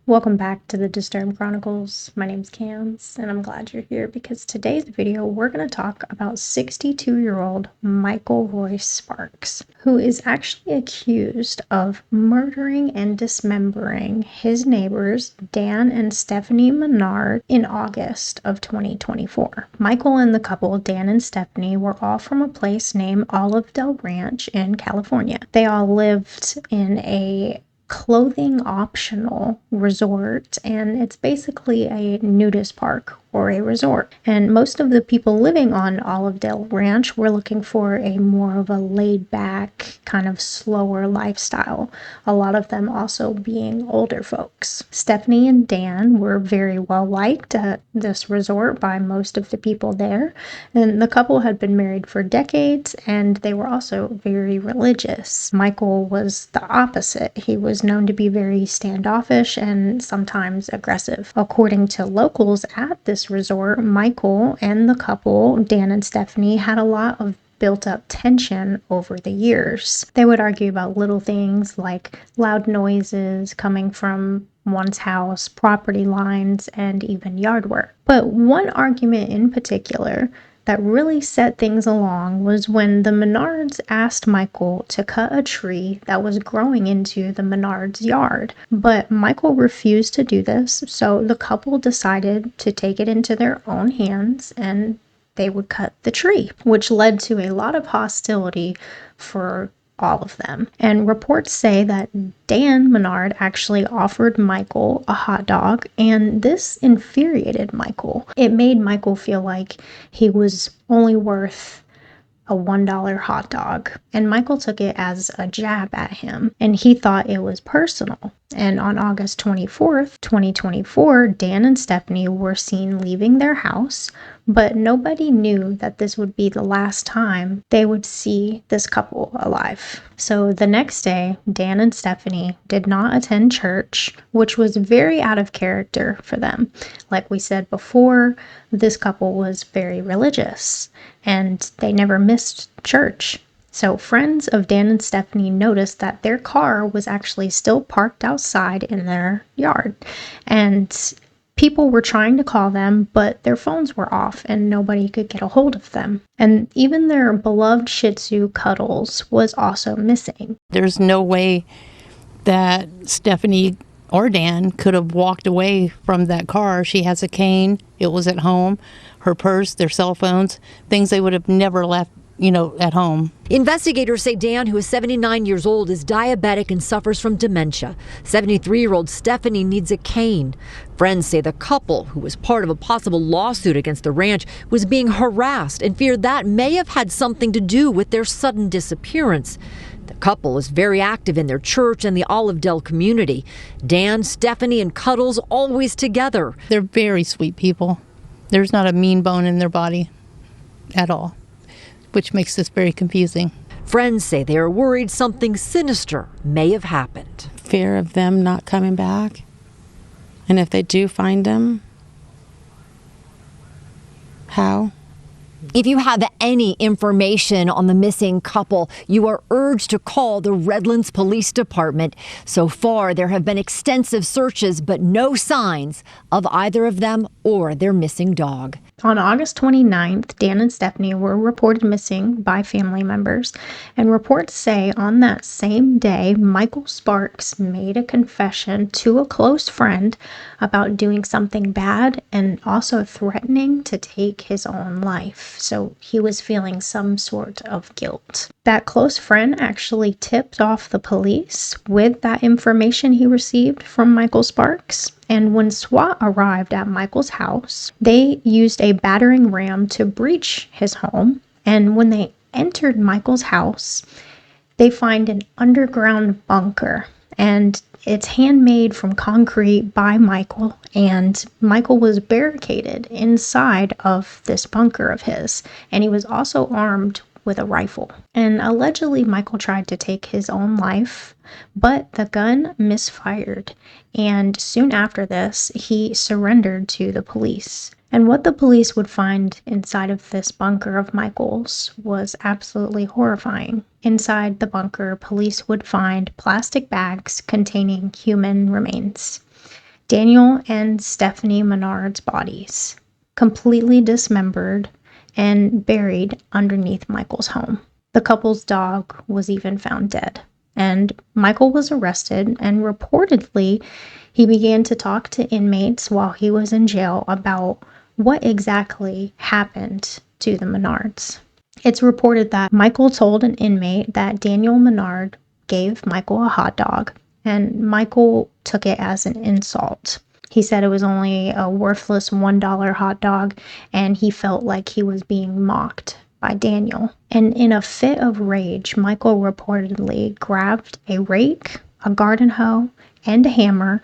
Welcome back to the Disturbed Chronicles. My name's Cams, and I'm glad you're here because today's video we're going to talk about 62-year-old Michael Royce Sparks, who is actually accused of murdering and dismembering his neighbors Dan and Stephanie Menard in August of 2024. Michael and the couple, Dan and Stephanie, were all from a place named Olive Del Ranch in California. They all lived in a clothing optional resort, and it's basically a nudist park or a resort. And most of the people living on Olive Dale Ranch were looking for a more of a laid back, kind of slower lifestyle. A lot of them also being older folks. Stephanie and Dan were very well liked at this resort by most of the people there. And the couple had been married for decades, and they were also very religious. Michael was the opposite. He was known to be very standoffish and sometimes aggressive. According to locals at this resort, Michael and the couple, Dan and Stephanie, had a lot of built up tension over the years. They would argue about little things like loud noises coming from one's house, property lines, and even yard work. But one argument in particular that really set things along was when the Menards asked Michael to cut a tree that was growing into the Menards' yard. But Michael refused to do this, so the couple decided to take it into their own hands and they would cut the tree, which led to a lot of hostility for all of them. And reports say that Dan Menard actually offered Michael a hot dog, and this infuriated Michael. It made Michael feel like he was only worth a $1 hot dog, and Michael took it as a jab at him, and he thought it was personal. And on August 24th, 2024, Dan and Stephanie were seen leaving their house, but nobody knew that this would be the last time they would see this couple alive. So the next day, Dan and Stephanie did not attend church, which was very out of character for them. Like we said before, this couple was very religious, and they never missed church. So friends of Dan and Stephanie noticed that their car was actually still parked outside in their yard, and people were trying to call them, but their phones were off and nobody could get a hold of them. And even their beloved Shih Tzu Cuddles was also missing. There's no way that Stephanie or Dan could have walked away from that car. She has a cane. It was at home. Her purse, their cell phones, things they would have never left, at home. Investigators say Dan, who is 79 years old, is diabetic and suffers from dementia. 73-year-old Stephanie needs a cane. Friends say the couple, who was part of a possible lawsuit against the ranch, was being harassed and feared that may have had something to do with their sudden disappearance. The couple is very active in their church and the Olive Dell community. Dan, Stephanie, and Cuddles always together. They're very sweet people. There's not a mean bone in their body at all, which makes this very confusing. Friends say they are worried something sinister may have happened. Fear of them not coming back. And if they do find them, how? If you have any information on the missing couple, you are urged to call the Redlands Police Department. So far, there have been extensive searches, but no signs of either of them or their missing dog. On August 29th, Dan and Stephanie were reported missing by family members, and reports say on that same day, Michael Sparks made a confession to a close friend about doing something bad and also threatening to take his own life. So he was feeling some sort of guilt. That close friend actually tipped off the police with that information he received from Michael Sparks. And when SWAT arrived at Michael's house, they used a battering ram to breach his home. And when they entered Michael's house, they find an underground bunker. And it's handmade from concrete by Michael. And Michael was barricaded inside of this bunker of his. And he was also armed with a rifle. And allegedly, Michael tried to take his own life, but the gun misfired. And soon after this, he surrendered to the police. And what the police would find inside of this bunker of Michael's was absolutely horrifying. Inside the bunker, police would find plastic bags containing human remains. Daniel and Stephanie Menard's bodies, completely dismembered and buried underneath Michael's home. The couple's dog was even found dead. And Michael was arrested, and reportedly, he began to talk to inmates while he was in jail about what exactly happened to the Menards. It's reported that Michael told an inmate that Daniel Menard gave Michael a hot dog, and Michael took it as an insult. He said it was only a worthless $1 hot dog, and he felt like he was being mocked by Daniel. And in a fit of rage, Michael reportedly grabbed a rake, a garden hoe, and a hammer,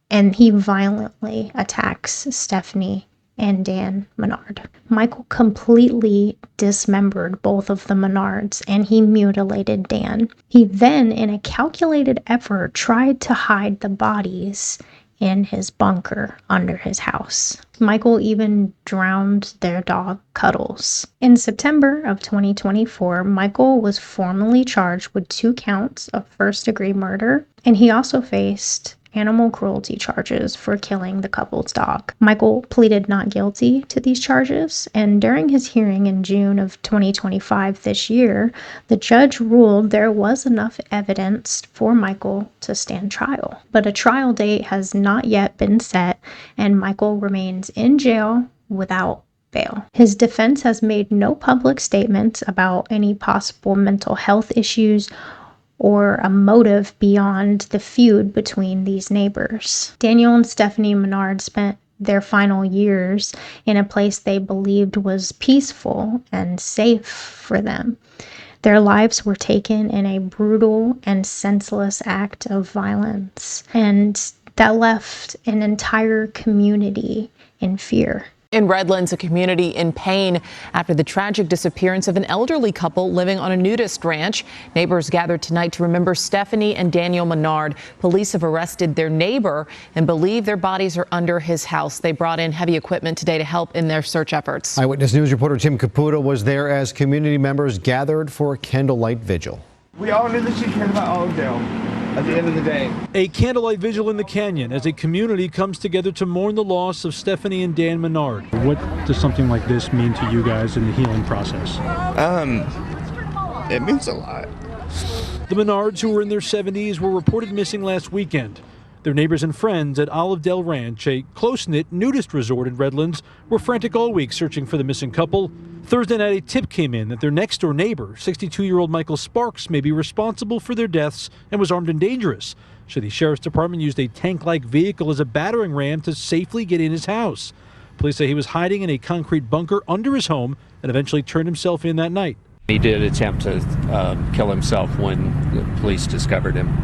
and he violently attacks Stephanie and Dan Menard. Michael completely dismembered both of the Menards and he mutilated Dan. He then, in a calculated effort, tried to hide the bodies in his bunker under his house. Michael even drowned their dog, Cuddles. In September of 2024, Michael was formally charged with 2 counts of first-degree murder, and he also faced animal cruelty charges for killing the couple's dog. Michael pleaded not guilty to these charges, and during his hearing in June of 2025 this year, the judge ruled there was enough evidence for Michael to stand trial. But a trial date has not yet been set, and Michael remains in jail without bail. His defense has made no public statements about any possible mental health issues or a motive beyond the feud between these neighbors. Daniel and Stephanie Menard spent their final years in a place they believed was peaceful and safe for them. Their lives were taken in a brutal and senseless act of violence, and that left an entire community in fear. In Redlands, a community in pain after the tragic disappearance of an elderly couple living on a nudist ranch. Neighbors gathered tonight to remember Stephanie and Daniel Menard. Police have arrested their neighbor and believe their bodies are under his house. They brought in heavy equipment today to help in their search efforts. Eyewitness News reporter Tim Caputo was there as community members gathered for a candlelight vigil. We all knew that she cared about Oakdale. At the end of the day, a candlelight vigil in the canyon as a community comes together to mourn the loss of Stephanie and Dan Menard. What does something like this mean to you guys in the healing process? It means a lot. The Menards, who were in their 70s, were reported missing last weekend. Their neighbors and friends at Olive Dale Ranch, a close-knit nudist resort in Redlands, were frantic all week searching for the missing couple. Thursday night, a tip came in that their next-door neighbor, 62-year-old Michael Sparks, may be responsible for their deaths and was armed and dangerous. So the sheriff's department used a tank-like vehicle as a battering ram to safely get in his house. Police say he was hiding in a concrete bunker under his home and eventually turned himself in that night. He did attempt to kill himself when the police discovered him,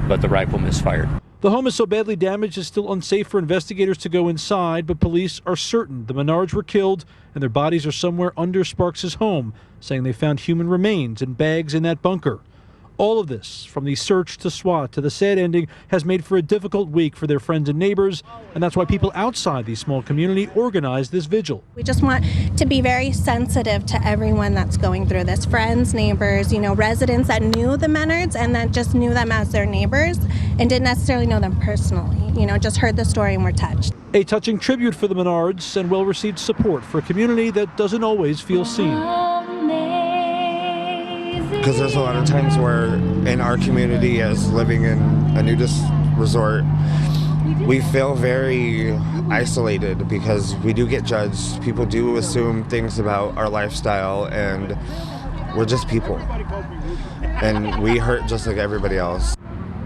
but the rifle misfired. The home is so badly damaged it's still unsafe for investigators to go inside, but police are certain the Menards were killed and their bodies are somewhere under Sparks' home, saying they found human remains and bags in that bunker. All of this, from the search to SWAT to the sad ending, has made for a difficult week for their friends and neighbors, and that's why people outside the small community organized this vigil. We just want to be very sensitive to everyone that's going through this. Friends, neighbors, residents that knew the Menards and that just knew them as their neighbors and didn't necessarily know them personally. Just heard the story and were touched. A touching tribute for the Menards and well-received support for a community that doesn't always feel seen. Because there's a lot of times where in our community, as living in a nudist resort, we feel very isolated because we do get judged. People do assume things about our lifestyle, and we're just people. And we hurt just like everybody else.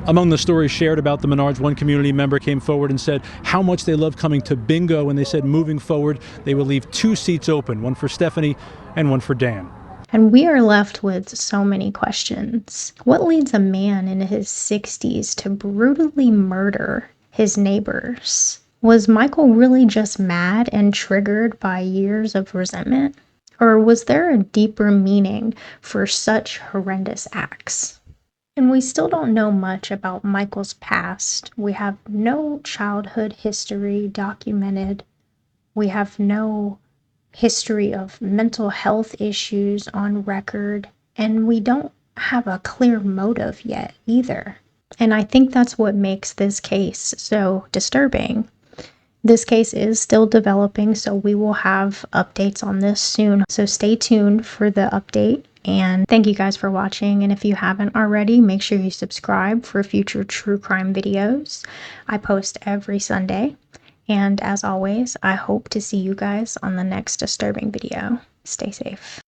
Among the stories shared about the Menards, one community member came forward and said how much they love coming to bingo, and they said moving forward they will leave 2 seats open, one for Stephanie and one for Dan. And we are left with so many questions. What leads a man in his 60s to brutally murder his neighbors? Was Michael really just mad and triggered by years of resentment? Or was there a deeper meaning for such horrendous acts? And we still don't know much about Michael's past. We have no childhood history documented. We have no history of mental health issues on record, and we don't have a clear motive yet either. And I think that's what makes this case so disturbing. This case is still developing, so we will have updates on this soon. So stay tuned for the update. And thank you guys for watching. And if you haven't already, make sure you subscribe for future true crime videos. I post every Sunday. And as always, I hope to see you guys on the next disturbing video. Stay safe.